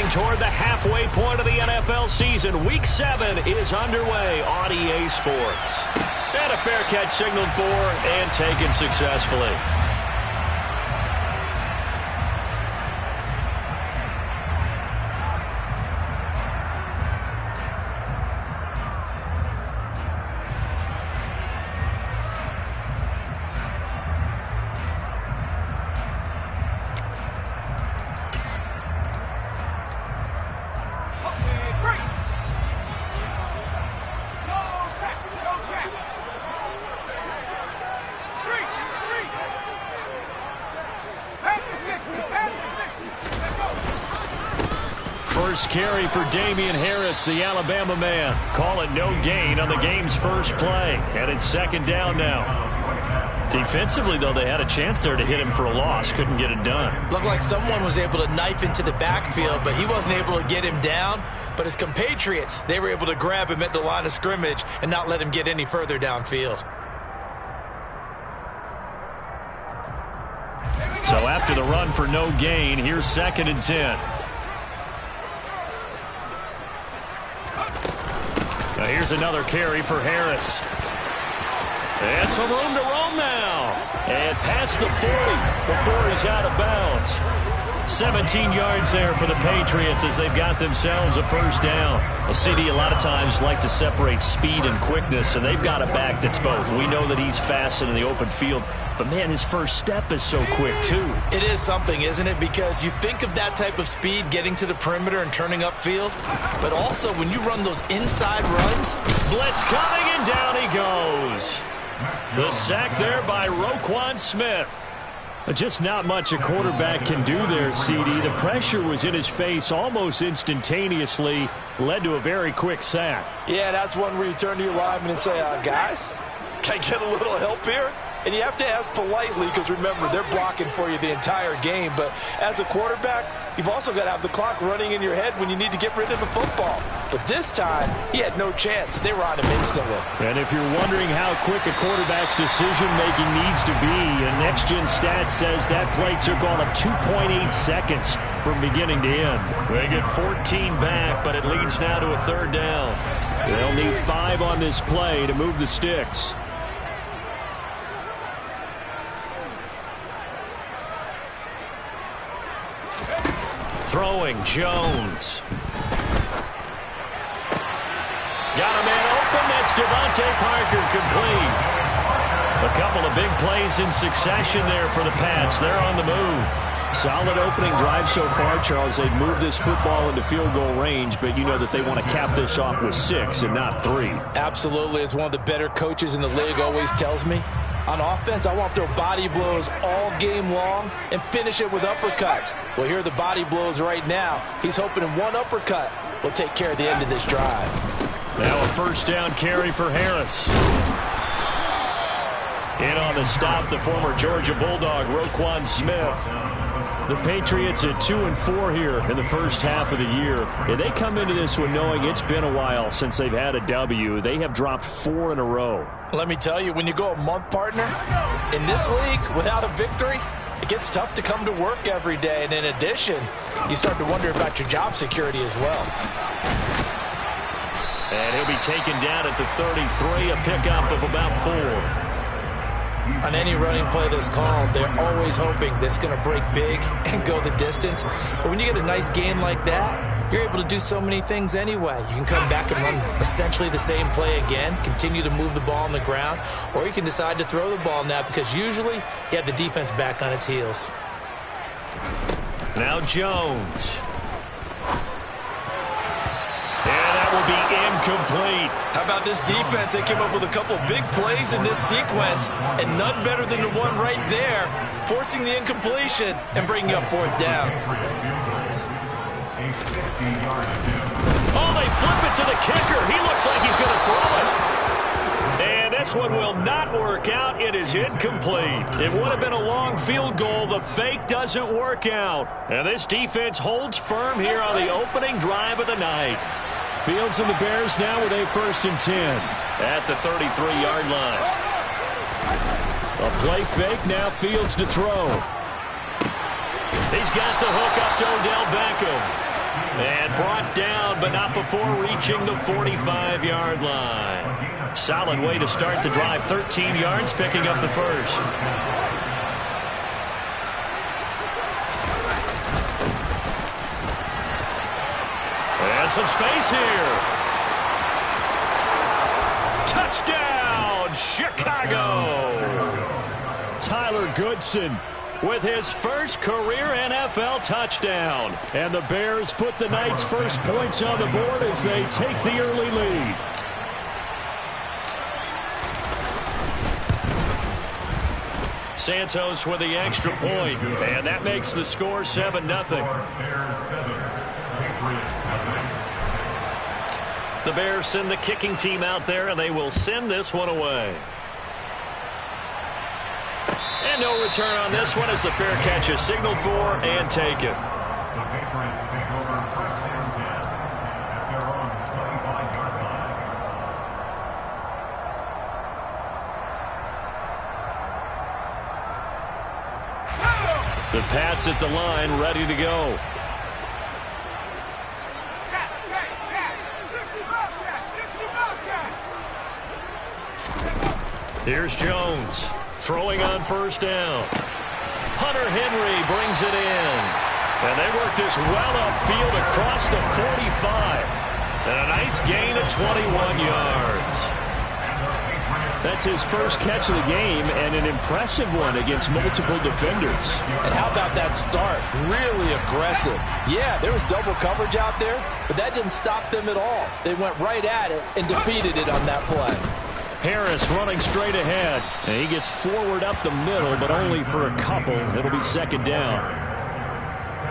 Heading toward the halfway point of the NFL season. Week 7 is underway on EA Sports. And a fair catch signaled for and taken successfully. First carry for Damien Harris, the Alabama man. Call it no gain on the game's first play. And it's second down now. Defensively, though, they had a chance there to hit him for a loss. Couldn't get it done. Looked like someone was able to knife into the backfield, but he wasn't able to get him down. But his compatriots, they were able to grab him at the line of scrimmage and not let him get any further downfield. So after the run for no gain, here's 2nd and 10. Now here's another carry for Harris. And some room to roam now. And past the 40 before he's out of bounds. 17 yards there for the Patriots as they've got themselves a first down. A CD a lot of times like to separate speed and quickness, and they've got a back that's both. We know that he's fast in the open field, but, man, his first step is so quick, too. It is something, isn't it? Because you think of that type of speed getting to the perimeter and turning upfield, but also when you run those inside runs. Blitz coming, and down he goes. The sack there by Roquan Smith. Just not much a quarterback can do there, CD. The pressure was in his face almost instantaneously, led to a very quick sack. Yeah, that's one where you turn to your lineman and say, guys, can I get a little help here? And you have to ask politely because, remember, they're blocking for you the entire game. But as a quarterback, you've also got to have the clock running in your head when you need to get rid of the football. But this time, he had no chance. They were on him instantly. And if you're wondering how quick a quarterback's decision-making needs to be, a next-gen stat says that play took on of 2.8 seconds from beginning to end. They get 14 back, but it leads now to a third down. They'll need 5 on this play to move the sticks. Throwing, Jones. Got a man open. That's Devontae Parker, complete. A couple of big plays in succession there for the Pats. They're on the move. Solid opening drive so far, Charles. They've moved this football into field goal range, but you know that they want to cap this off with 6 and not 3. Absolutely. As one of the better coaches in the league always tells me, on offense, I want to throw body blows all game long and finish it with uppercuts. Well, here are the body blows right now. He's hoping in one uppercut will take care of the end of this drive. Now a first down carry for Harris. In on the stop, the former Georgia Bulldog, Roquan Smith. The Patriots at 2-4 here in the first half of the year. And they come into this one knowing it's been a while since they've had a W. They have dropped 4 in a row. Let me tell you, when you go a month, partner, in this league without a victory, it gets tough to come to work every day. And in addition, you start to wonder about your job security as well. And he'll be taken down at the 33, a pickup of about 4. On any running play that's called, they're always hoping that it's going to break big and go the distance. But when you get a nice game like that, you're able to do so many things anyway. You can come back and run essentially the same play again, continue to move the ball on the ground, or you can decide to throw the ball now because usually you have the defense back on its heels. Now Jones. And that will be incomplete. How about this defense? They came up with a couple big plays in this sequence, and none better than the one right there, forcing the incompletion and bringing up 4th down. Oh, they flip it to the kicker. He looks like he's going to throw it. And this one will not work out. It is incomplete. It would have been a long field goal. The fake doesn't work out. And this defense holds firm here on the opening drive of the night. Fields and the Bears now with a 1st and 10 at the 33-yard line. A play fake, now Fields to throw. He's got the hook up to Odell Beckham. And brought down, but not before reaching the 45-yard line. Solid way to start the drive. 13 yards, picking up the first. And some space here. Touchdown, Chicago. Tyler Goodson with his first career NFL touchdown. And the Bears put the Knights' first points on the board as they take the early lead. Santos with the extra point, and that makes the score 7-0. The Bears send the kicking team out there, and they will send this one away. And no return on this one as the fair catch is signaled for and taken. The Pats at the line, ready to go. Here's Jones. Throwing on first down. Hunter Henry brings it in. And they work this well upfield across the 45. And a nice gain of 21 yards. That's his first catch of the game, and an impressive one against multiple defenders. And how about that start? Really aggressive. Yeah, there was double coverage out there, but that didn't stop them at all. They went right at it and defeated it on that play. Harris running straight ahead. And he gets forward up the middle, but only for a couple. It'll be second down.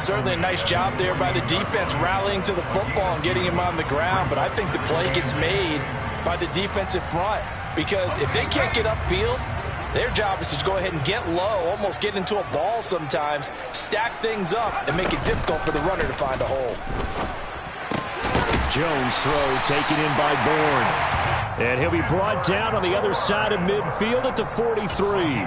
Certainly a nice job there by the defense rallying to the football and getting him on the ground, but I think the play gets made by the defensive front. Because if they can't get upfield, their job is to go ahead and get low, almost get into a ball sometimes, stack things up, and make it difficult for the runner to find a hole. Jones throw taken in by Bourne. And he'll be brought down on the other side of midfield at the 43.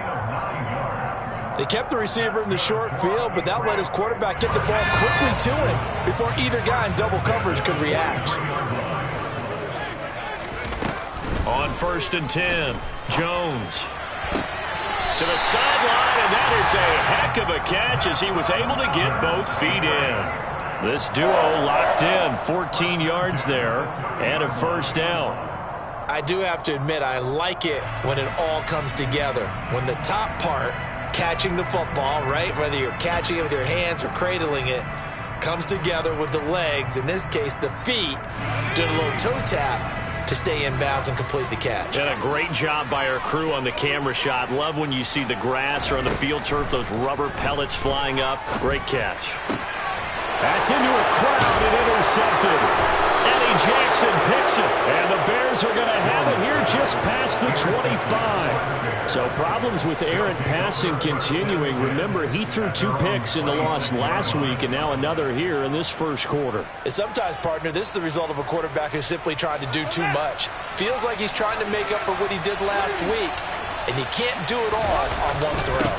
They kept the receiver in the short field, but that let his quarterback get the ball quickly to him before either guy in double coverage could react. On 1st and 10, Jones to the sideline, and that is a heck of a catch as he was able to get both feet in. This duo locked in, 14 yards there, and a first down. I do have to admit, I like it when it all comes together. When the top part, catching the football, right, whether you're catching it with your hands or cradling it, comes together with the legs, in this case the feet, doing a little toe tap to stay in bounds and complete the catch. And a great job by our crew on the camera shot. Love when you see the grass or on the field turf, those rubber pellets flying up. Great catch. That's into a crowd and intercepted. Eddie Jackson picks it, and the Bears are going to have it here just past the 25. So problems with errant passing continuing. Remember, he threw 2 picks in the loss last week, and now another here in this first quarter. And sometimes, partner, this is the result of a quarterback who's simply trying to do too much. Feels like he's trying to make up for what he did last week, and he can't do it all on one throw.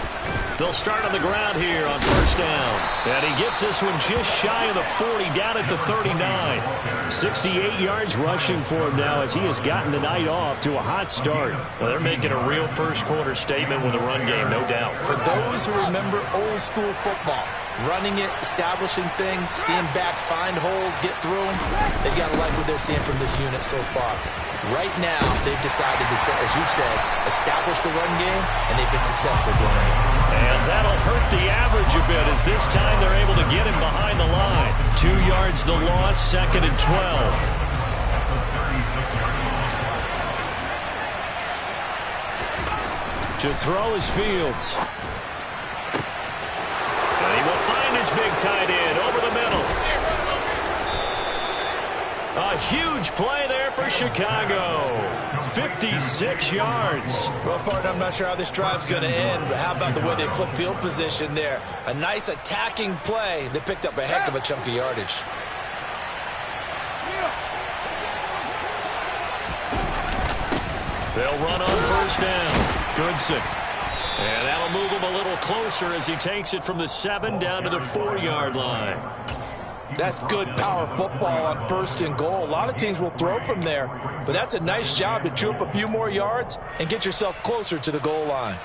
They'll start on the ground here on first down. And he gets this one just shy of the 40, down at the 39. 68 yards rushing for him now as he has gotten the night off to a hot start. Well, they're making a real first quarter statement with a run game, no doubt. For those who remember old school football, running it, establishing things, seeing backs find holes, get through them, they've got to like what they're seeing from this unit so far. Right now, they've decided to, as you said, establish the run game, and they've been successful doing it. And that'll hurt the average a bit as this time they're able to get him behind the line. 2 yards the loss, 2nd and 12. To throw is Fields. And he will find his big tight end over the middle. A huge play there for Chicago. 56 yards. Well, partner, I'm not sure how this drive's going to end, but how about the way they flip field position there? A nice attacking play. They picked up a heck of a chunk of yardage. They'll run on first down. Goodson. And that'll move him a little closer as he takes it from the 7 down to the 4-yard line. That's good power football on 1st and goal. A lot of teams will throw from there, but that's a nice job to chew up a few more yards and get yourself closer to the goal line.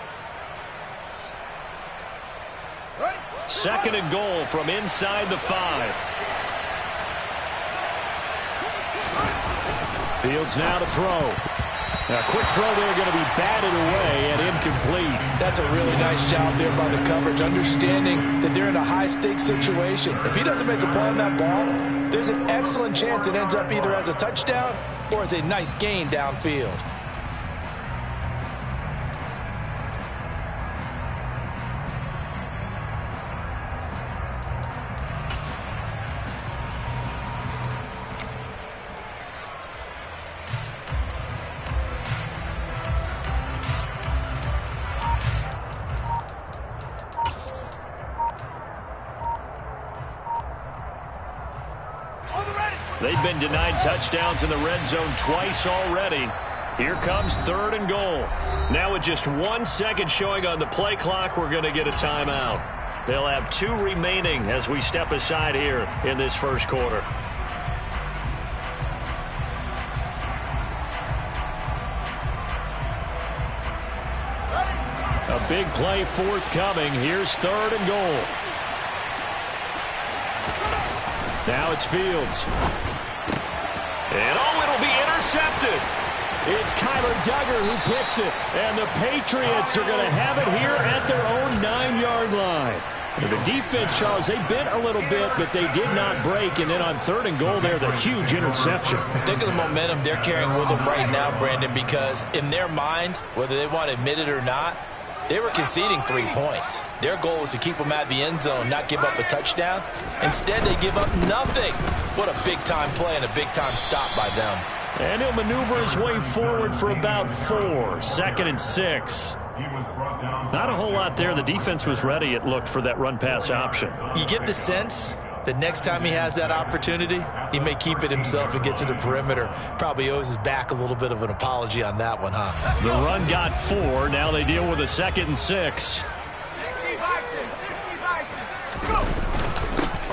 2nd and goal from inside the 5. Fields now to throw. A quick throw there, going to be batted away and incomplete. That's a really nice job there by the coverage, understanding that they're in a high-stakes situation. If he doesn't make a play on that ball, there's an excellent chance it ends up either as a touchdown or as a nice gain downfield. They've been denied touchdowns in the red zone twice already. Here comes 3rd and goal. Now with just 1 second showing on the play clock, we're going to get a timeout. They'll have 2 remaining as we step aside here in this first quarter. A big play forthcoming. Here's 3rd and goal. Now it's Fields. And it'll be intercepted. It's Kyler Duggar who picks it. And the Patriots are going to have it here at their own 9-yard line. And the defense, Charles, they bit a little bit, but they did not break. And then on 3rd and goal there, the huge interception. Think of the momentum they're carrying with them right now, Brandon, because in their mind, whether they want to admit it or not, they were conceding 3 points. Their goal was to keep them at the end zone, not give up a touchdown. Instead, they give up nothing. What a big-time play and a big-time stop by them. And he'll maneuver his way forward for about 4. 2nd and 6. Not a whole lot there. The defense was ready, it looked, for that run-pass option. You get the sense that next time he has that opportunity, he may keep it himself and get to the perimeter. Probably owes his back a little bit of an apology on that one, huh? The run got 4. Now they deal with a 2nd and 6.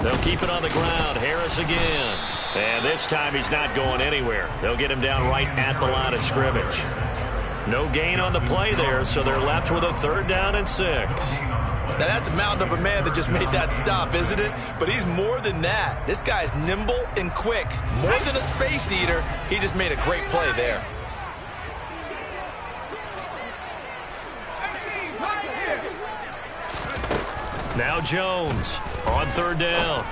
They'll keep it on the ground. Harris again. And this time he's not going anywhere. They'll get him down right at the line of scrimmage. No gain on the play there, so they're left with a 3rd down and 6. Now, that's a mountain of a man that just made that stop, isn't it? But he's more than that. This guy's nimble and quick. More than a space eater, he just made a great play there. Now Jones on 3rd down.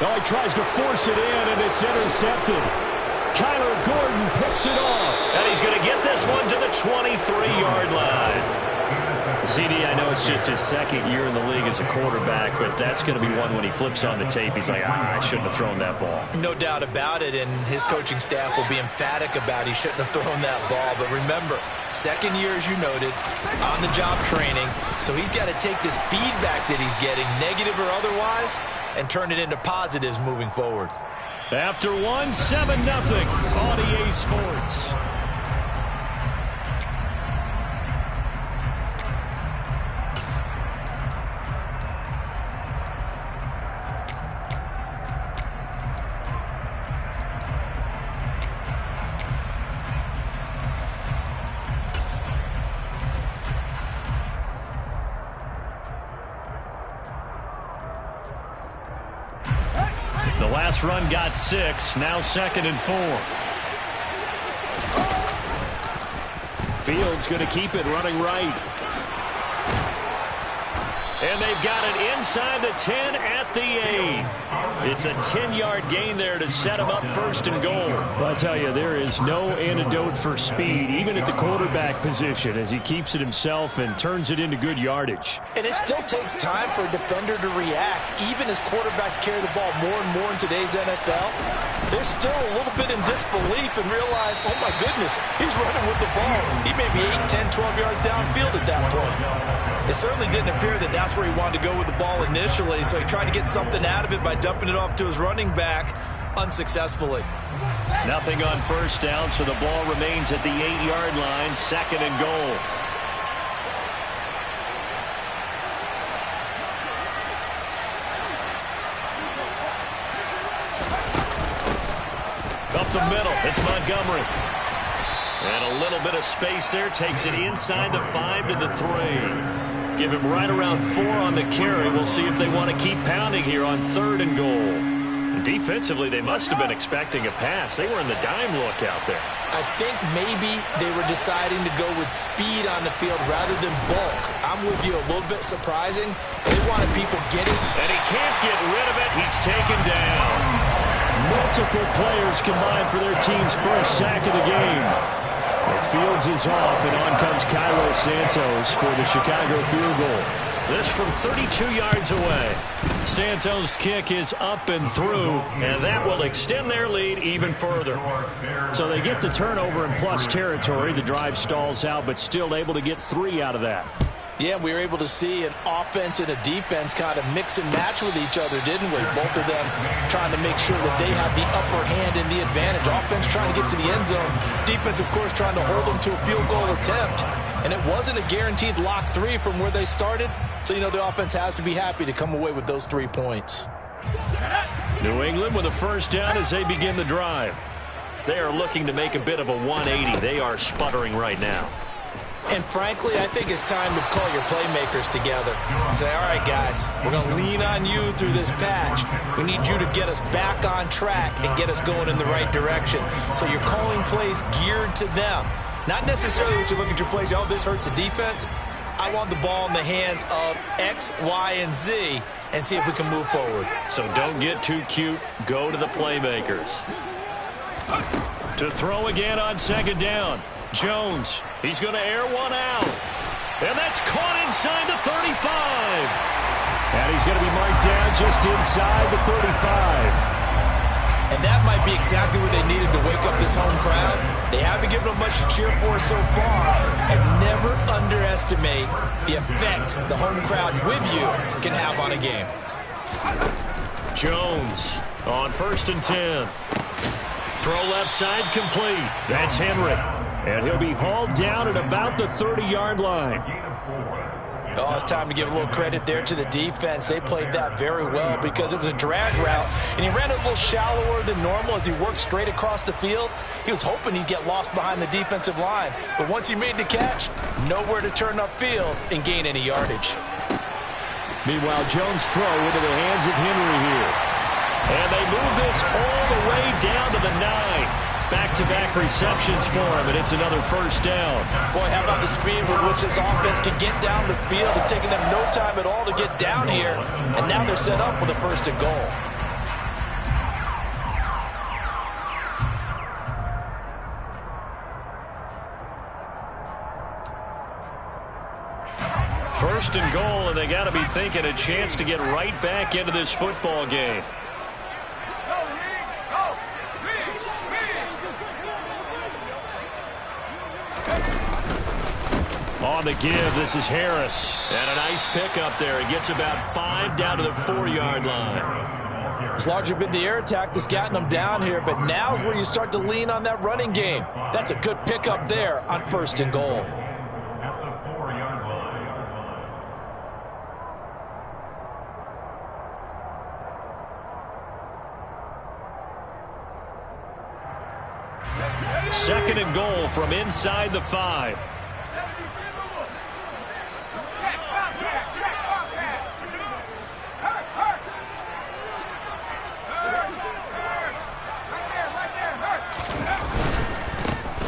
Oh, he tries to force it in, and it's intercepted. Kyler Gordon picks it off. And he's going to get this one to the 23-yard line. CD, I know it's just his 2nd year in the league as a quarterback, but that's going to be one when he flips on the tape. He's like, I shouldn't have thrown that ball. No doubt about it, and his coaching staff will be emphatic about he shouldn't have thrown that ball. But remember, 2nd year, as you noted, on-the-job training. So he's got to take this feedback that he's getting, negative or otherwise, and turn it into positives moving forward. After 1, 7-0 on EA Sports. The last run got 6. Now 2nd and 4. Fields going to keep it running right. And they've got it inside the 10 at the 8. It's a 10-yard gain there to set him up 1st and goal. Well, I tell you, there is no antidote for speed, even at the quarterback position, as he keeps it himself and turns it into good yardage. And it still takes time for a defender to react. Even as quarterbacks carry the ball more and more in today's NFL, they're still a little bit in disbelief and realize, oh my goodness, he's running with the ball. He may be 8, 10, 12 yards downfield at that point. It certainly didn't appear that that's where he wanted to go with the ball initially, so he tried to get something out of it by dumping it off to his running back unsuccessfully. Nothing on 1st down, so the ball remains at the 8-yard line, 2nd and goal. up the middle. It's Montgomery. And a little bit of space there. Takes it inside the 5 to the 3. Give him right around 4 on the carry. We'll see if they want to keep pounding here on 3rd and goal. Defensively, they must have been expecting a pass. They were in the dime look out there. I think maybe they were deciding to go with speed on the field rather than bulk. I'm with you, a little bit surprising. They wanted people getting. And he can't get rid of it. He's taken down. Multiple players combined for their team's first sack of the game. Well, Fields is off, and on comes Cairo Santos for the Chicago field goal. This from 32 yards away. Santos' kick is up and through, and that will extend their lead even further. So they get the turnover in plus territory. The drive stalls out, but still able to get 3 out of that. Yeah, we were able to see an offense and a defense kind of mix and match with each other, didn't we? Both of them trying to make sure that they have the upper hand and the advantage. Offense trying to get to the end zone. Defense, of course, trying to hold them to a field goal attempt. And it wasn't a guaranteed lock 3 from where they started. So, you know, the offense has to be happy to come away with those 3 points. New England with a first down as they begin the drive. They are looking to make a bit of a 180. They are sputtering right now. And frankly, I think it's time to call your playmakers together and say, all right, guys, we're going to lean on you through this patch. We need you to get us back on track and get us going in the right direction. So you're calling plays geared to them. Not necessarily what you look at your plays, oh, this hurts the defense. I want the ball in the hands of X, Y, and Z and see if we can move forward. So don't get too cute. Go to the playmakers. To throw again on 2nd down. Jones, he's going to air one out. And that's caught inside the 35. And he's going to be marked down just inside the 35. And that might be exactly what they needed to wake up this home crowd. They haven't given them much to cheer for so far. And never underestimate the effect the home crowd with you can have on a game. Jones on 1st and 10. Throw left side complete. That's Henry. And he'll be hauled down at about the 30-yard line. Oh, it's time to give a little credit there to the defense. They played that very well because it was a drag route, and he ran it a little shallower than normal as he worked straight across the field. He was hoping he'd get lost behind the defensive line, but once he made the catch, nowhere to turn upfield and gain any yardage. Meanwhile, Jones' throw into the hands of Henry here. And they move this all the way down to the 9. Back-to-back receptions for him, and it's another first down. Boy, how about the speed with which this offense can get down the field? It's taken them no time at all to get down here, and now they're set up with a 1st and goal. First and goal, and they got to be thinking a chance to get right back into this football game. On the give, this is Harris. And a nice pickup there. He gets about 5 down to the 4-yard line. It's largely been the air attack that's gotten them down here, but now is where you start to lean on that running game. That's a good pickup there on 1st and goal. Second and goal from inside the 5.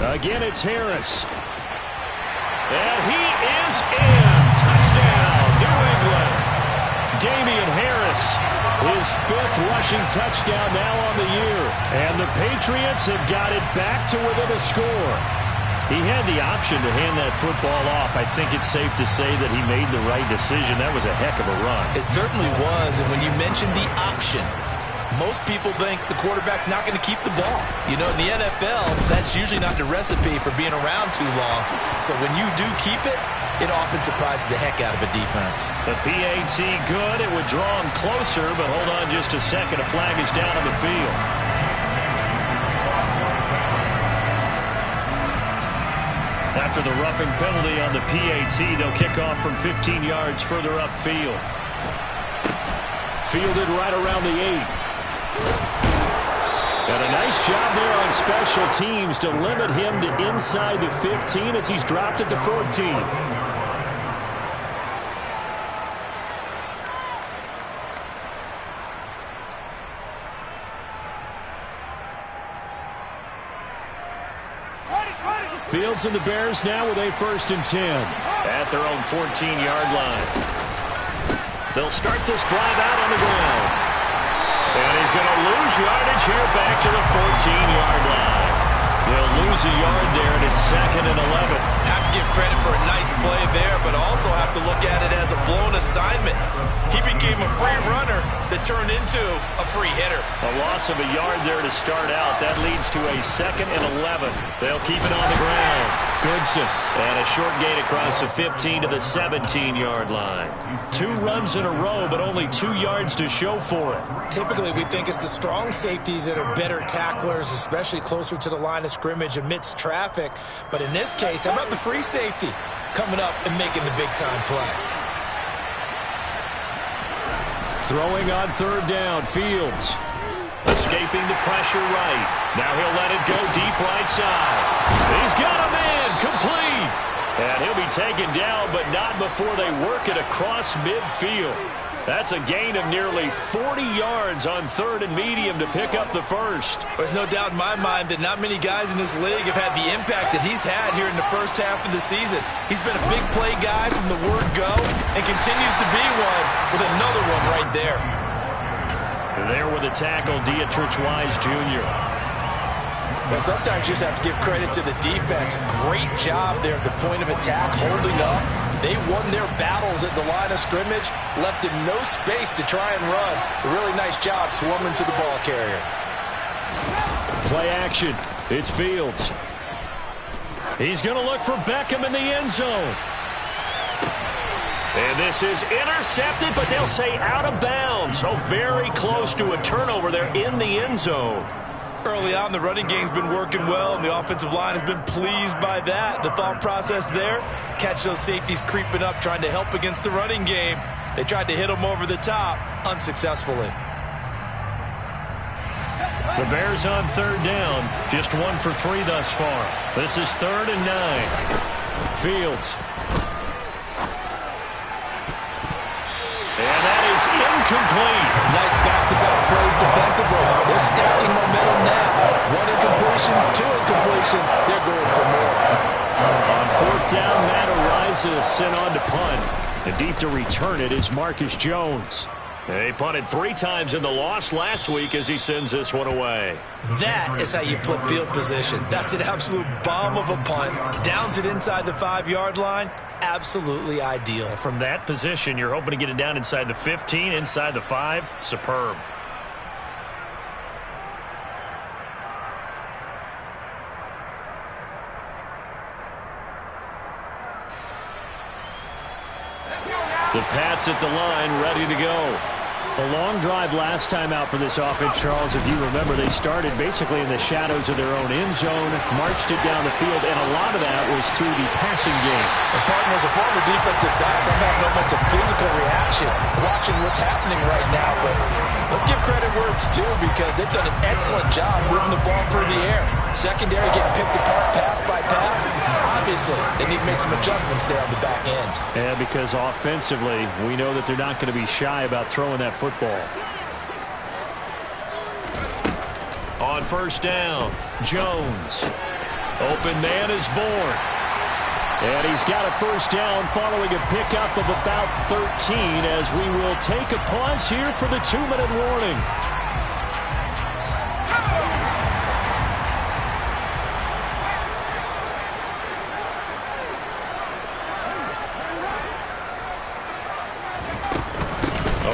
Again, it's Harris. And he is in. Touchdown, New England. Damian Harris, his 5th rushing touchdown now on the year. And the Patriots have got it back to within a score. He had the option to hand that football off. I think it's safe to say that he made the right decision. That was a heck of a run. It certainly was. And when you mentioned the option, most people think the quarterback's not going to keep the ball. You know, in the NFL, that's usually not the recipe for being around too long. So when you do keep it, it often surprises the heck out of a defense. The PAT good. It would draw him closer, but hold on just a second. A flag is down on the field. After the roughing penalty on the PAT, they'll kick off from 15 yards further upfield. Fielded right around the 8. And a nice Nice job there on special teams to limit him to inside the 15 as he's dropped at the 14. Fields and the Bears now with a 1st and 10. At their own 14-yard line. They'll start this drive out on the ground. And he's going to lose yardage here back to the 14-yard line. They'll lose a yard there, and it's 2nd and 11. Have to give credit for a nice play there, but also have to look at it as a blown assignment. He became a free runner that turned into a free hitter. A loss of a yard there to start out. That leads to a 2nd and 11. They'll keep it on the ground. Goodson. And a short gain across the 15 to the 17-yard line. 2 runs in a row, but only 2 yards to show for it. Typically, we think it's the strong safeties that are better tacklers, especially closer to the line of scrimmage amidst traffic. But in this case, how about the free safety coming up and making the big-time play? Throwing on 3rd down, Fields. Escaping the pressure right. Now he'll let it go deep right side. He's got a man, complete. And he'll be taken down, but not before they work it across midfield. That's a gain of nearly 40 yards on 3rd and medium to pick up the first. There's no doubt in my mind that not many guys in this league have had the impact that he's had here in the first half of the season. He's been a big play guy from the word go and continues to be one with another one right there. There with the tackle, Dietrich Wise Jr. Well, sometimes you just have to give credit to the defense. Great job there at the point of attack, holding up. They won their battles at the line of scrimmage, left him no space to try and run. A really nice job swarming to the ball carrier. Play action. It's Fields. He's going to look for Beckham in the end zone. And this is intercepted, but they'll say out of bounds. So very close to a turnover there in the end zone. Early on, the running game's been working well, and the offensive line has been pleased by that. The thought process there, catch those safeties creeping up, trying to help against the running game. They tried to hit them over the top, unsuccessfully. The Bears on 3rd down, just 1 for 3 thus far. This is 3rd and 9. Fields. And that is incomplete. Nice back-to-back plays defensively. They're stacking momentum now. 1 incompletion, 2 incompletion. They're going for more. On 4th down, Matt Araiza is sent on to punt. And deep to return it is Marcus Jones. He punted 3 times in the loss last week as he sends this one away. That is how you flip field position. That's an absolute bomb of a punt. Downs it inside the 5-yard line. Absolutely ideal. From that position, you're hoping to get it down inside the 15, inside the 5. Superb. The Pats at the line, ready to go. A long drive last time out for this offense, Charles. If you remember, they started basically in the shadows of their own end zone, marched it down the field, and a lot of that was through the passing game. And partner, as a former defensive back, I'm having almost a physical reaction watching what's happening right now. But let's give credit where it's due, because they've done an excellent job moving the ball through the air. Secondary getting picked apart pass by pass. Obviously, they need to make some adjustments there on the back end. And because offensively, we know that they're not going to be shy about throwing that football. On 1st down, Jones. Open man is born. And he's got a 1st down following a pickup of about 13 as we will take a pause here for the 2-minute warning.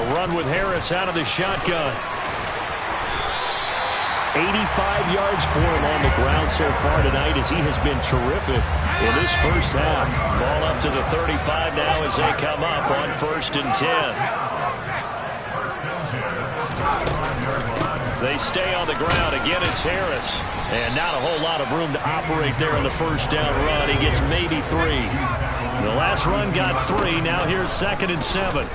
Run with Harris out of the shotgun. 85 yards for him on the ground so far tonight as he has been terrific in this first half. Ball up to the 35 now as they come up on 1st and 10. They stay on the ground. Again, it's Harris. And not a whole lot of room to operate there on the 1st down run. He gets maybe 3. The last run got 3. Now here's 2nd and 7.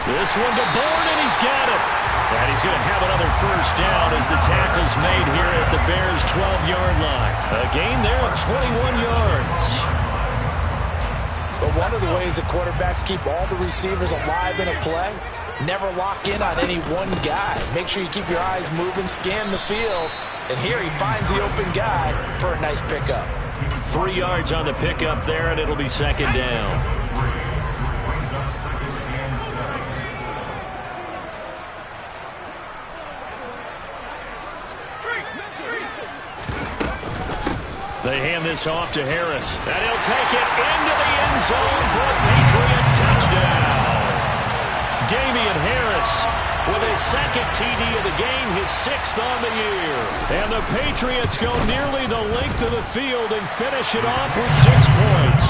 This one to Bourne, and he's got it. And he's going to have another 1st down as the tackle's made here at the Bears' 12-yard line. A gain there of 21 yards. But one of the ways that quarterbacks keep all the receivers alive in a play, never lock in on any one guy. Make sure you keep your eyes moving, scan the field. And here he finds the open guy for a nice pickup. 3 yards on the pickup there, and it'll be second down. They hand this off to Harris, and he'll take it into the end zone for a Patriot touchdown. Damian Harris with his second TD of the game, his 6th on the year. And the Patriots go nearly the length of the field and finish it off with 6 points.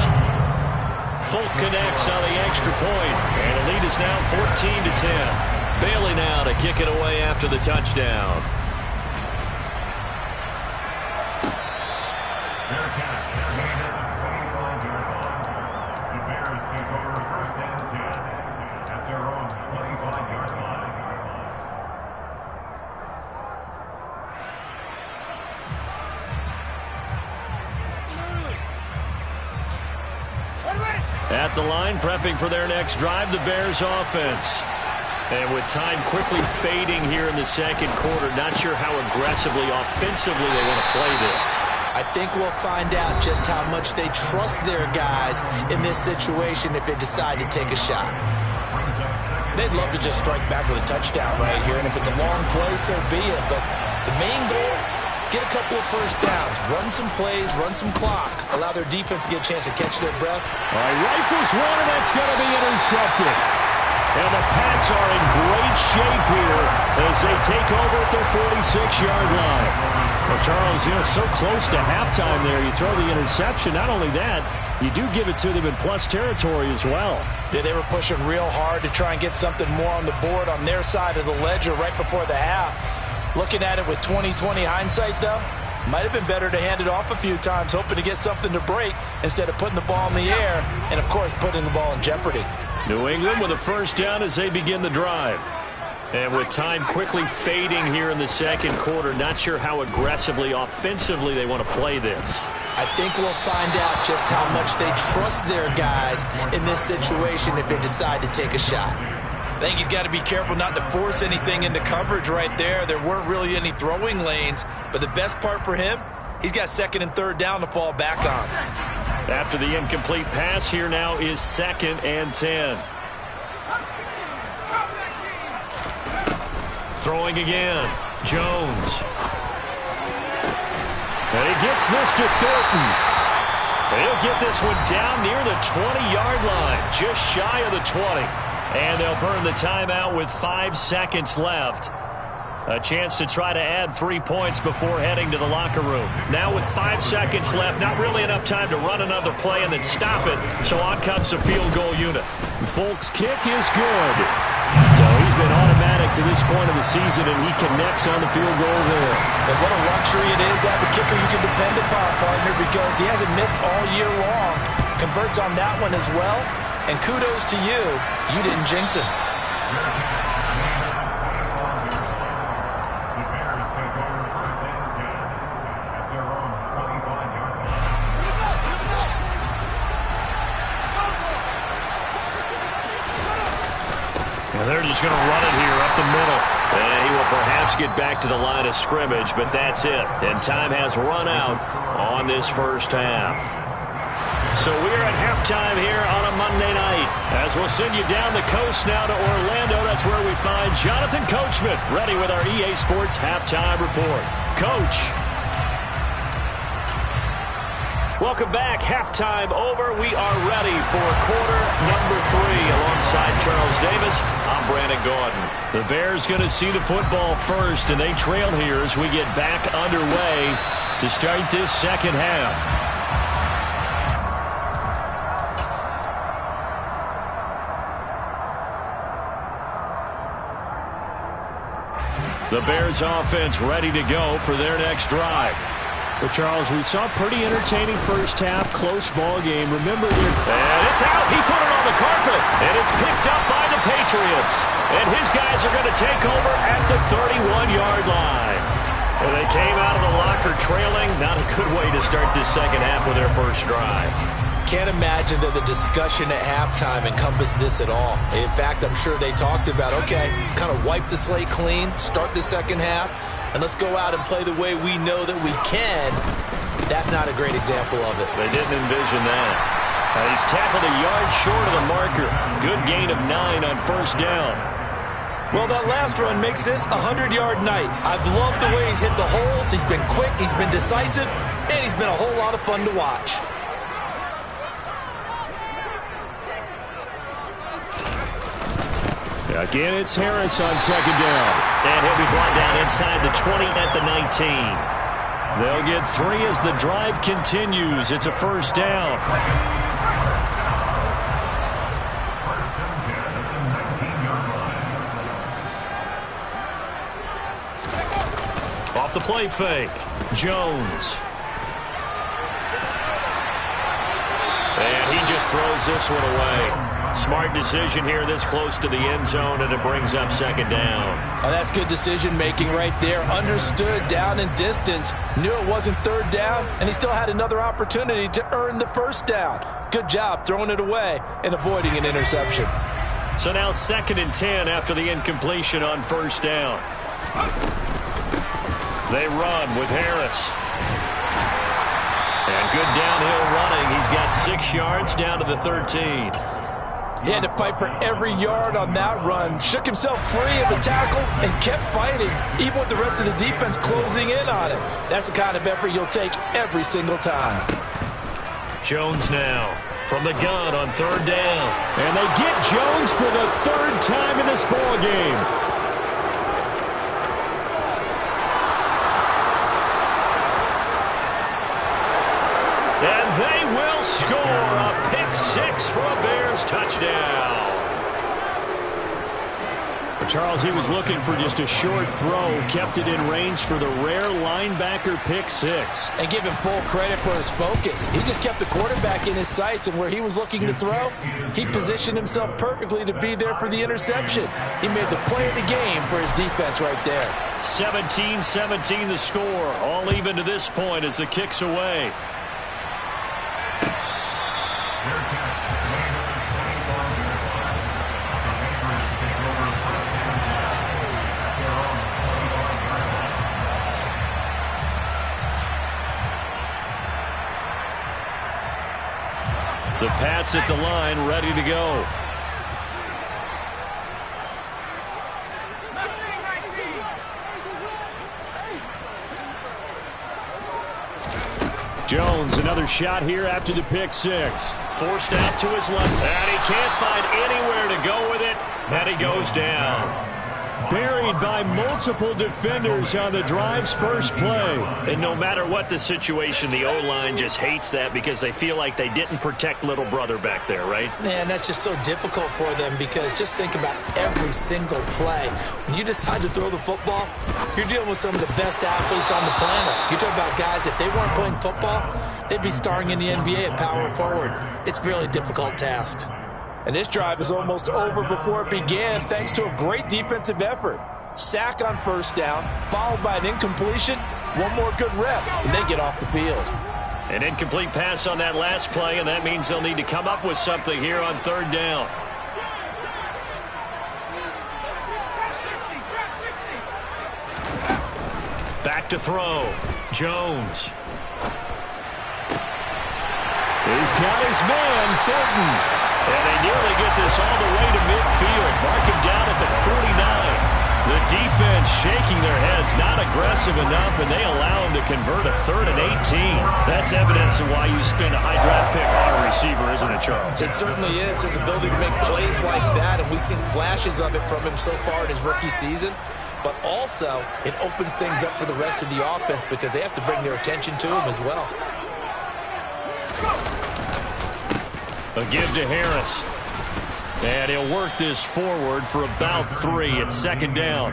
Folk connects on the extra point, and the lead is now 14-10. Bailey now to kick it away after the touchdown. At the line, prepping for their next drive, the Bears offense. And with time quickly fading here in the second quarter, not sure how aggressively, offensively they want to play this. I think we'll find out just how much they trust their guys in this situation if they decide to take a shot. They'd love to just strike back with a touchdown right here, and if it's a long play, so be it. But the main goal, get a couple of first downs, run some plays, run some clock, allow their defense to get a chance to catch their breath. All right, rifles one, and that's going to be intercepted. And the Pats are in great shape here as they take over at their 46-yard line. Well, Charles, so close to halftime there. You throw the interception. Not only that, you do give it to them in plus territory as well. Yeah, they were pushing real hard to try and get something more on the board on their side of the ledger right before the half. Looking at it with 20/20 hindsight, though, might have been better to hand it off a few times, hoping to get something to break instead of putting the ball in the air and, of course, putting the ball in jeopardy. New England with a first down as they begin the drive. And with time quickly fading here in the second quarter, not sure how aggressively, offensively they want to play this. I think we'll find out just how much they trust their guys in this situation if they decide to take a shot. I think he's got to be careful not to force anything into coverage right there. There weren't really any throwing lanes, but the best part for him, he's got 2nd and 3rd down to fall back on. After the incomplete pass, here now is 2nd and 10. Throwing again, Jones. And he gets this to Thornton. And he'll get this one down near the 20-yard line, just shy of the 20. And they'll burn the timeout with 5 seconds left. A chance to try to add 3 points before heading to the locker room. Now with 5 seconds left, not really enough time to run another play and then stop it. So on comes the field goal unit. Folk's kick is good. So he's been automatic to this point of the season, and he connects on the field goal there. And what a luxury it is to have a kicker you can depend upon, partner, because he hasn't missed all year long. Converts on that one as well. And kudos to you. You didn't jinx him. And they're just going to run it here up the middle. And he will perhaps get back to the line of scrimmage, but that's it. And time has run out on this first half. So we're at halftime here on a Monday night. As we'll send you down the coast now to Orlando, that's where we find Jonathan Coachman, ready with our EA Sports Halftime Report. Coach. Welcome back. Halftime over. We are ready for quarter number 3. Alongside Charles Davis, I'm Brandon Gaudin. The Bears going to see the football first, and they trail here as we get back underway to start this second half. The Bears offense ready to go for their next drive. Well, Charles, we saw a pretty entertaining first half, close ball game. Remember, and it's out. He put it on the carpet, and it's picked up by the Patriots. And his guys are going to take over at the 31-yard line. they're trailing, not a good way to start this second half with their first drive. Can't imagine that the discussion at halftime encompassed this at all. In fact, I'm sure they talked about, okay, kind of wipe the slate clean, start the second half, and let's go out and play the way we know that we can. That's not a great example of it. They didn't envision that. He's tackled a yard short of the marker. Good gain of 9 on first down. Well, that last run makes this a 100-yard night. I've loved the way he's hit the holes. He's been quick, he's been decisive, and he's been a whole lot of fun to watch. Again, it's Harris on second down. And he'll be brought down inside the 20 at the 19. They'll get 3 as the drive continues. It's a first down. Off the play fake, Jones. And he just throws this one away. Smart decision here this close to the end zone, and it brings up second down. Oh, that's good decision-making right there. Understood down and distance. Knew it wasn't third down, and he still had another opportunity to earn the first down. Good job throwing it away and avoiding an interception. So now 2nd and 10 after the incompletion on first down. They run with Harris. And good downhill running. He's got 6 yards down to the 13. He had to fight for every yard on that run. Shook himself free of the tackle and kept fighting, even with the rest of the defense closing in on him. That's the kind of effort you'll take every single time. Jones now from the gun on third down. And they get Jones for the 3rd time in this ball game. And they will score a pick 6 for a Bears touchdown. But Charles, he was looking for just a short throw, kept it in range for the rare linebacker pick 6. And give him full credit for his focus. He just kept the quarterback in his sights, and where he was looking to throw, he positioned himself perfectly to be there for the interception. He made the play of the game for his defense right there. 17-17 the score. All even to this point as the kick's away. The Pats at the line, ready to go. Jones, another shot here after the pick 6. Forced out to his left, and he can't find anywhere to go with it, and he goes down. Buried by multiple defenders on the drive's first play. And no matter what the situation, the O-line just hates that because they feel like they didn't protect little brother back there, right? Man, that's just so difficult for them because just think about every single play. When you decide to throw the football, you're dealing with some of the best athletes on the planet. You talk about guys, if they weren't playing football, they'd be starring in the NBA at power forward. It's a really difficult task. And this drive is almost over before it began thanks to a great defensive effort. Sack on first down, followed by an incompletion. One more good rep, and they get off the field. An incomplete pass on that last play, and that means they'll need to come up with something here on third down. Back to throw. Jones. He's got his man, Thornton. And they nearly get this all the way to midfield. Mark him down at the 49. The defense shaking their heads, not aggressive enough, and they allow him to convert a 3rd and 18. That's evidence of why you spend a high draft pick on a receiver, isn't it, Charles? It certainly is. His ability to make plays like that, and we've seen flashes of it from him so far in his rookie season. But also, it opens things up for the rest of the offense because they have to bring their attention to him as well. A give to Harris. And he'll work this forward for about 3 at second down.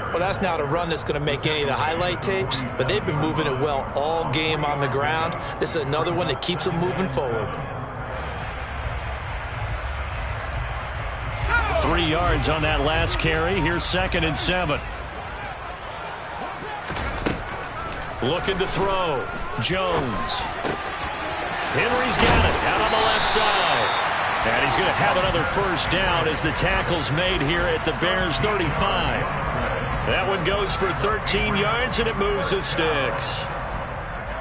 Well, that's not a run that's going to make any of the highlight tapes, but they've been moving it well all game on the ground. This is another one that keeps them moving forward. 3 yards on that last carry. Here's 2nd and 7. Looking to throw. Jones. Henry's got it out on the left side. And he's going to have another first down as the tackle's made here at the Bears 35. That one goes for 13 yards, and it moves the sticks.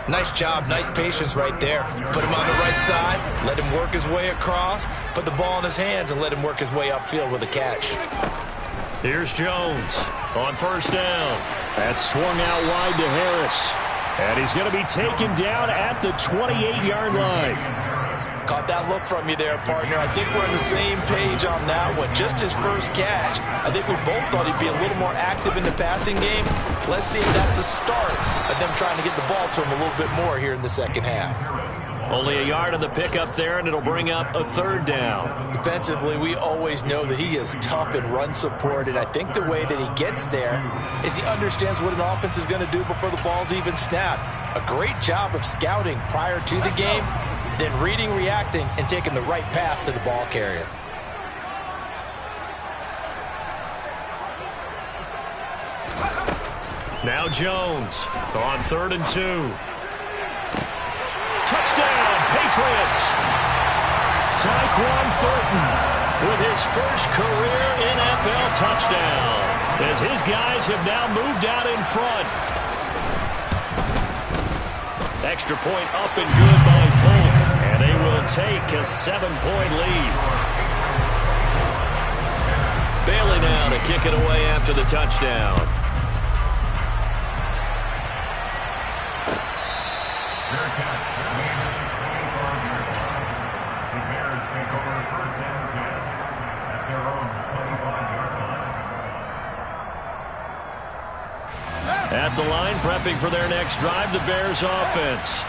Nice job, nice patience right there. Put him on the right side, let him work his way across, put the ball in his hands, and let him work his way upfield with a catch. Here's Jones on first down. That's swung out wide to Harris. And he's going to be taken down at the 28-yard line. Caught that look from you there, partner. I think we're on the same page on that one. Just his first catch. I think we both thought he'd be a little more active in the passing game. Let's see if that's the start of them trying to get the ball to him a little bit more here in the second half. Only a yard on the pickup there, and it'll bring up a third down. Defensively, we always know that he is tough in run support, and I think the way that he gets there is he understands what an offense is going to do before the ball's even snapped. A great job of scouting prior to the game, then reading, reacting, and taking the right path to the ball carrier. Now Jones on 3rd and 2. Touchdown, Patriots! Tyquan Thornton with his first career NFL touchdown as his guys have now moved out in front. Extra point up and good by Folk, and they will take a 7-point lead. Bailey now to kick it away after the touchdown. At the line, prepping for their next drive, the Bears offense.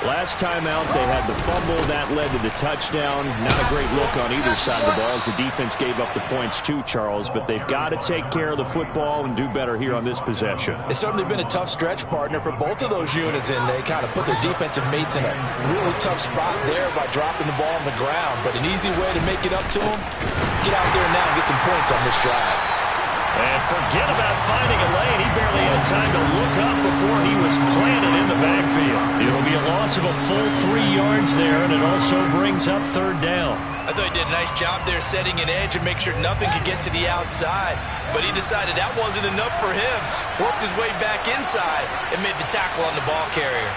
Last time out, they had the fumble. That led to the touchdown. Not a great look on either side of the ball as the defense gave up the points too, Charles. But they've got to take care of the football and do better here on this possession. It's certainly been a tough stretch, partner, for both of those units, and they kind of put their defensive mates in a really tough spot there by dropping the ball on the ground. But an easy way to make it up to them, get out there now and get some points on this drive. And forget about finding a lane. He barely had time to look up before he was planted in the backfield. It'll be a loss of a full 3 yards there, and it also brings up 3rd down. I thought he did a nice job there setting an edge and make sure nothing could get to the outside. But he decided that wasn't enough for him. Worked his way back inside and made the tackle on the ball carrier.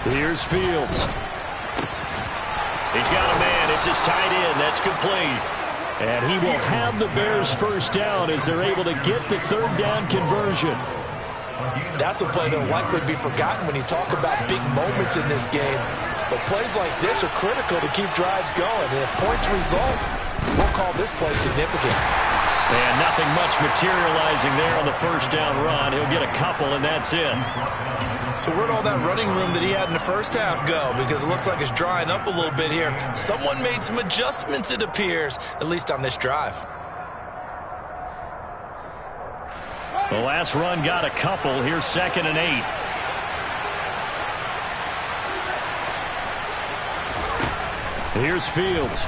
Here's Fields. He's got a man. It's his tight end. That's complete. And he will have the Bears first down as they're able to get the 3rd down conversion. That's a play that will likely be forgotten when you talk about big moments in this game. But plays like this are critical to keep drives going. And if points result, we'll call this play significant. And nothing much materializing there on the first down run. He'll get a couple, and that's it. So where'd all that running room that he had in the first half go? Because it looks like it's drying up a little bit here. Someone made some adjustments, it appears, at least on this drive. The last run got a couple. Here's 2nd and 8. Here's Fields.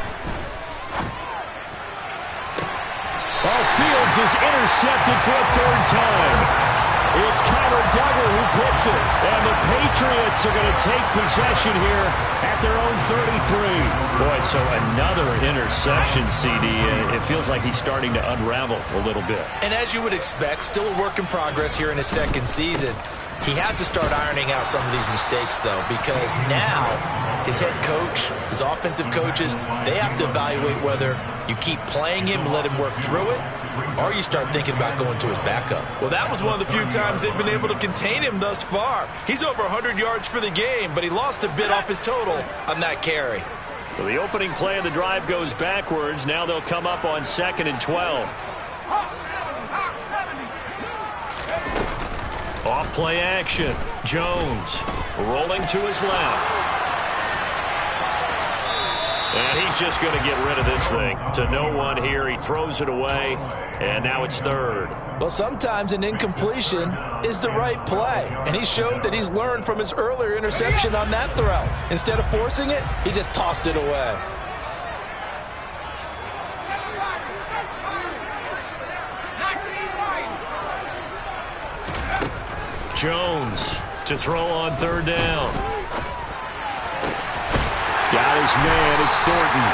Oh, Fields is intercepted for a 3rd time. It's Kyler Duggar who puts it. And the Patriots are going to take possession here at their own 33. Boy, so another interception, CD. It feels like he's starting to unravel a little bit. And as you would expect, still a work in progress here in his 2nd season. He has to start ironing out some of these mistakes, though, because now his head coach, his offensive coaches, they have to evaluate whether you keep playing him and let him work through it, or you start thinking about going to his backup. Well, that was one of the few times they've been able to contain him thus far. He's over 100 yards for the game, but he lost a bit off his total on that carry. So the opening play of the drive goes backwards. Now they'll come up on 2nd and 12. Off play action. Jones rolling to his left. And he's just going to get rid of this thing. To no one here. He throws it away, and now it's third. Well, sometimes an incompletion is the right play, and he showed that he's learned from his earlier interception on that throw. Instead of forcing it, he just tossed it away. Jones to throw on third down. Got his man. It's Thornton.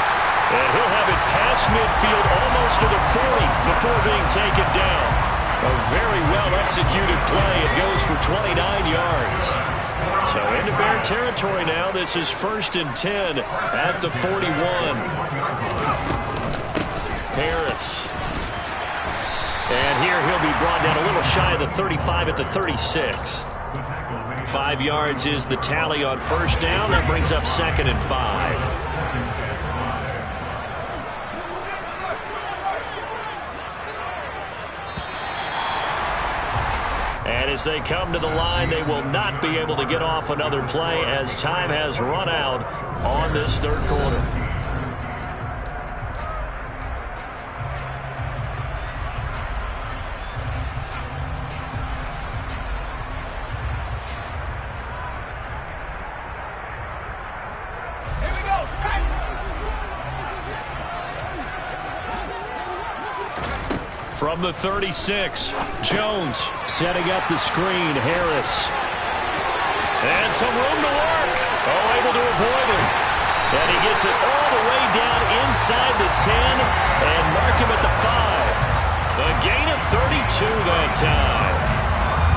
And he'll have it past midfield almost to the 40 before being taken down. A very well-executed play. It goes for 29 yards. So into Bear territory now. This is 1st and 10 at the 41. Harris. And here he'll be brought down a little shy of the 35 at the 36. 5 yards is the tally on first down. That brings up 2nd and 5. And as they come to the line, they will not be able to get off another play as time has run out on this third quarter. From the 36, Jones setting up the screen. Harris. And some room to work. Oh, able to avoid it. And he gets it all the way down inside the 10 and mark him at the 5. A gain of 32 that time.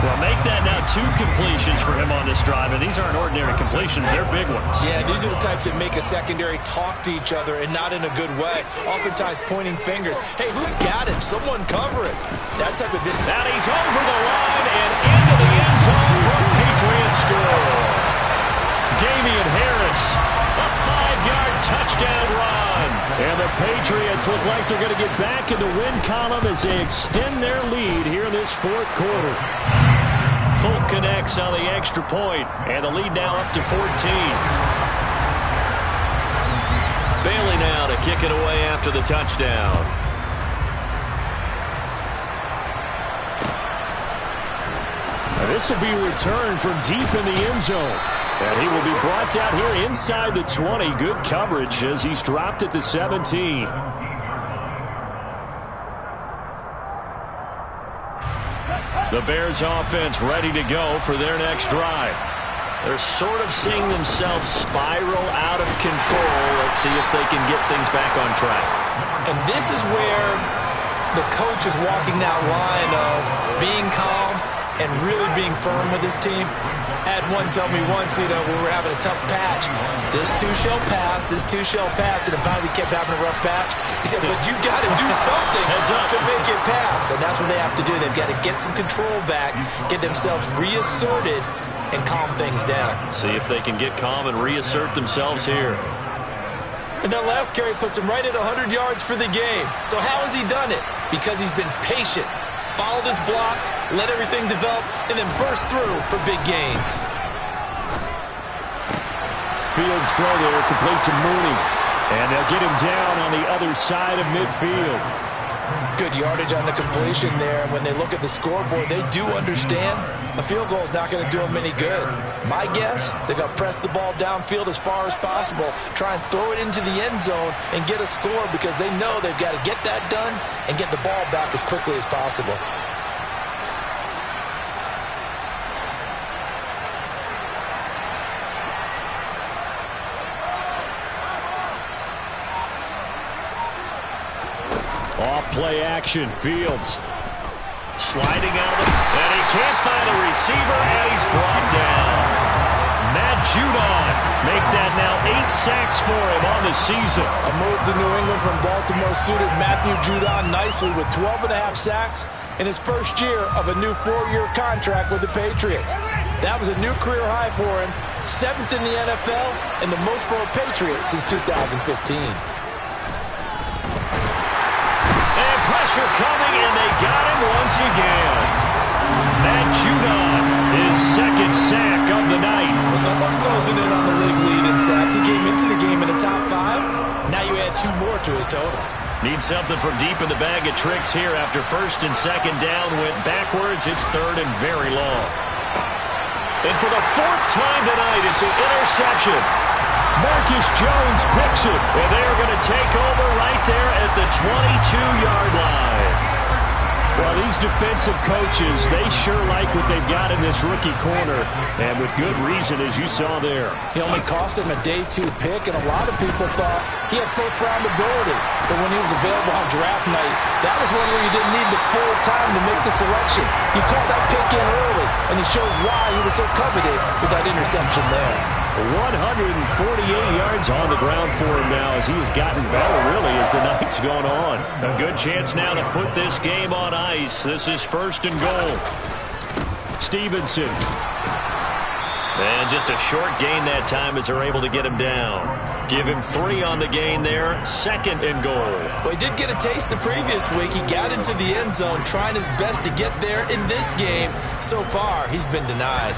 Well, make that now 2 completions for him on this drive, and these aren't ordinary completions. They're big ones. Yeah, these are the types that make a secondary talk to each other and not in a good way. Oftentimes pointing fingers. Hey, who's got him? Someone cover it. That type of... Now he's over the line and into the end zone for a Patriot score. Damian Harris, a 5-yard touchdown run. And the Patriots look like they're going to get back in the win column as they extend their lead here in this 4th quarter. Folk connects on the extra point, and the lead now up to 14. Bailey now to kick it away after the touchdown. And this will be returned from deep in the end zone. And he will be brought down here inside the 20. Good coverage as he's dropped at the 17. The Bears offense ready to go for their next drive. They're sort of seeing themselves spiral out of control. Let's see if they can get things back on track. And this is where the coach is walking that line of being calm and really being firm with his team. Had one tell me once, we were having a tough patch. This too shall pass, this too shall pass. And finally we kept having a rough patch. He said, but you got to do something to make it pass. And that's what they have to do. They've got to get some control back, get themselves reasserted, and calm things down. See if they can get calm and reassert themselves here. And that last carry puts him right at 100 yards for the game. So how has he done it? Because he's been patient, followed his blocks, let everything develop, and then burst through for big gains. Fields throw there, complete to Mooney. And they'll get him down on the other side of midfield. Good yardage on the completion there. And when they look at the scoreboard, they do understand a field goal is not going to do them any good. My guess, they're going to press the ball downfield as far as possible, try and throw it into the end zone and get a score because they know they've got to get that done and get the ball back as quickly as possible. Off-play action, Fields. Sliding out of it, and he can't find a receiver, and he's brought down. Matt Judon make that now 8 sacks for him on the season. A move to New England from Baltimore suited Matthew Judon nicely with 12.5 sacks in his first year of a new 4-year contract with the Patriots. That was a new career high for him, 7th in the NFL, and the most for a Patriot since 2015. Pressure coming, and they got him once again. Matt Judon, his 2nd sack of the night. Well, someone's closing in on the league lead in sacks. He came into the game in the top 5. add 2 more to his total. Needs something from deep in the bag of tricks here after first and second down went backwards. It's third and very long. And for the 4th time tonight, it's an interception. Marcus Jones picks it. And they're going to take over right there at the 22-yard line. Well, these defensive coaches, they sure like what they've got in this rookie corner, and with good reason, as you saw there. He only cost him a day 2 pick, and a lot of people thought he had first-round ability. But when he was available on draft night, that was one where you didn't need the full time to make the selection. You called that pick in early, and it shows why he was so coveted with that interception there. 148 yards on the ground for him now as he has gotten better, really, as the night's gone on. A good chance now to put this game on ice. This is first and goal. Stevenson. And just a short gain that time as they're able to get him down. Give him 3 on the gain there. Second and goal. Well, he did get a taste the previous week. He got into the end zone trying his best to get there in this game. So far, he's been denied.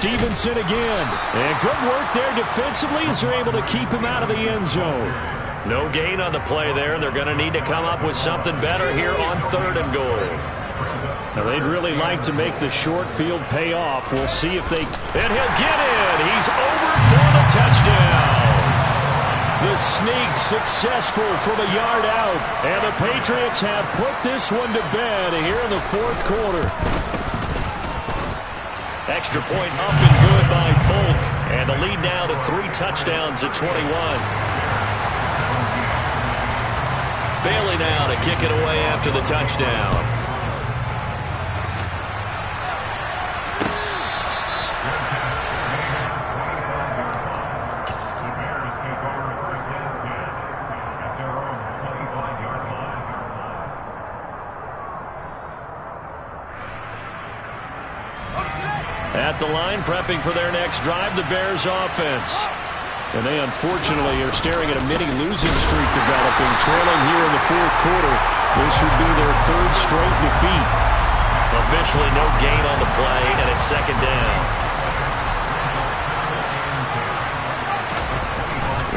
Stevenson again. And good work there defensively as they're able to keep him out of the end zone. No gain on the play there. They're going to need to come up with something better here on third and goal. Now, they'd really like to make the short field pay off. We'll see if they... And he'll get in. He's over for the touchdown. The sneak successful from a yard out. And the Patriots have put this one to bed here in the 4th quarter. Extra point up and good by Folk. And the lead now to 3 touchdowns at 21. Bailey now to kick it away after the touchdown. At the line, prepping for their next drive, the Bears offense. And they unfortunately are staring at a mini-losing streak developing, trailing here in the 4th quarter. This would be their 3rd straight defeat. Officially no gain on the play, and it's second down.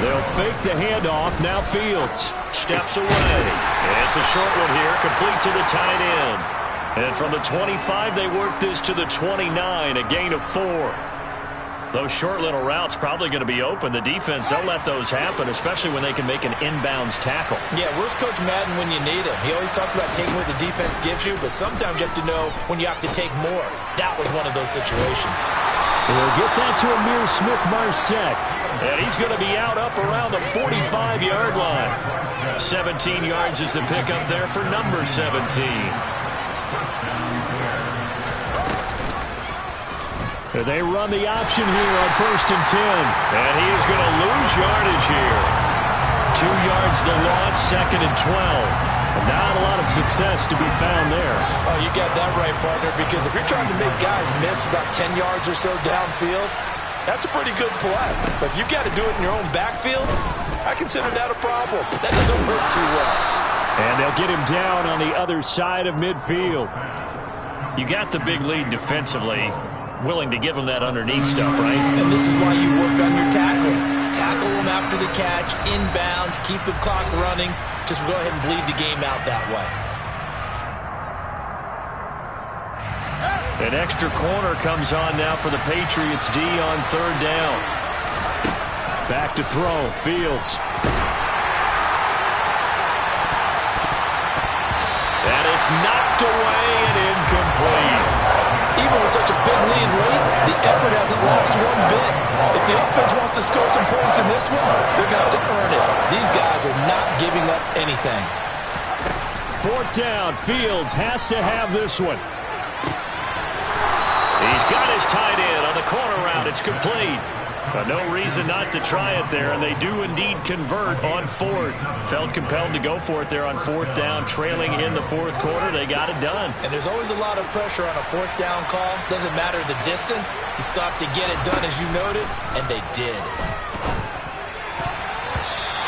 They'll fake the handoff. Now Fields steps away. And it's a short one here, complete to the tight end. And from the 25, they work this to the 29, a gain of 4. Those short little routes probably going to be open. The defense, they'll let those happen, especially when they can make an inbounds tackle. Yeah, where's Coach Madden when you need him? He always talked about taking what the defense gives you, but sometimes you have to know when you have to take more. That was one of those situations. They'll get that to Amir Smith-Marset. And he's going to be out up around the 45-yard line. 17 yards is the pickup there for number 17. They run the option here on 1st and 10. And he is going to lose yardage here. 2 yards the loss, 2nd and 12. Not a lot of success to be found there. Oh, you got that right, partner, because if you're trying to make guys miss about 10 yards or so downfield, that's a pretty good play. But if you've got to do it in your own backfield, I consider that a problem. That doesn't work too well. And they'll get him down on the other side of midfield. You got the big lead defensively. Willing to give him that underneath stuff, right? And this is why you work on your tackling. Tackle them after the catch, inbounds, keep the clock running. Just go ahead and bleed the game out that way. An extra corner comes on now for the Patriots D on 3rd down. Back to throw, Fields. And it's knocked away and incomplete. Even with such a big lead late, the effort hasn't lost one bit. If the offense wants to score some points in this one, they're going to have to earn it. These guys are not giving up anything. 4th down, Fields has to have this one. He's got his tight end on the corner route. It's complete. But no reason not to try it there, and they do indeed convert on 4th. Felt compelled to go for it there on 4th down, trailing in the 4th quarter. They got it done. And there's always a lot of pressure on a 4th down call. Doesn't matter the distance. You stop to get it done, as you noted, and they did.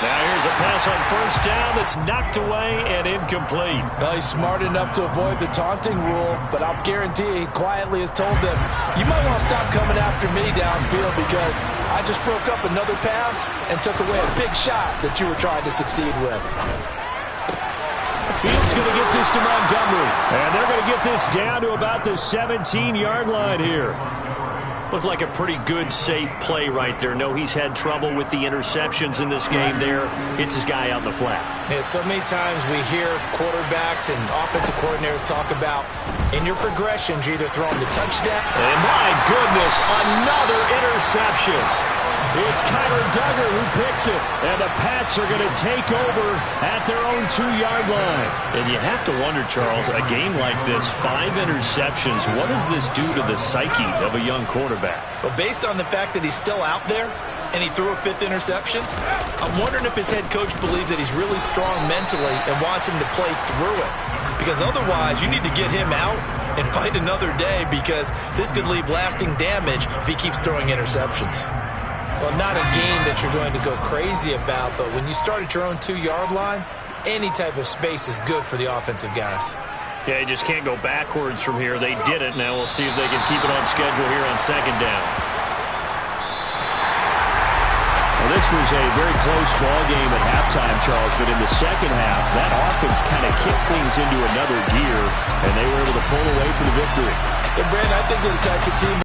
Now here's a pass on first down that's knocked away and incomplete. Well, he's smart enough to avoid the taunting rule, but I'll guarantee he quietly has told them, you might want to stop coming after me downfield because I just broke up another pass and took away a big shot that you were trying to succeed with. Fields going to get this to Montgomery. And they're going to get this down to about the 17-yard line here. Looked like a pretty good, safe play right there. No, he's had trouble with the interceptions in this game there. Hits his guy out in the flat. Yeah, so many times we hear quarterbacks and offensive coordinators talk about in your progressions, you're either throwing the touchdown. And my goodness, another interception. It's Kyler Duggar who picks it. And the Pats are going to take over at their own 2-yard line. And you have to wonder, Charles, a game like this, 5 interceptions, what does this do to the psyche of a young quarterback? But based on the fact that he's still out there and he threw a 5th interception, I'm wondering if his head coach believes that he's really strong mentally and wants him to play through it. Because otherwise, you need to get him out and fight another day because this could leave lasting damage if he keeps throwing interceptions. Well, not a game that you're going to go crazy about, but when you start at your own 2-yard line, any type of space is good for the offensive guys. Yeah, you just can't go backwards from here. They did it. Now we'll see if they can keep it on schedule here on 2nd down. Well, this was a very close ball game at halftime, Charles, but in the second half, that offense kind of kicked things into another gear, and they were able to pull away for the victory. And, Brandon, I think they're the type of team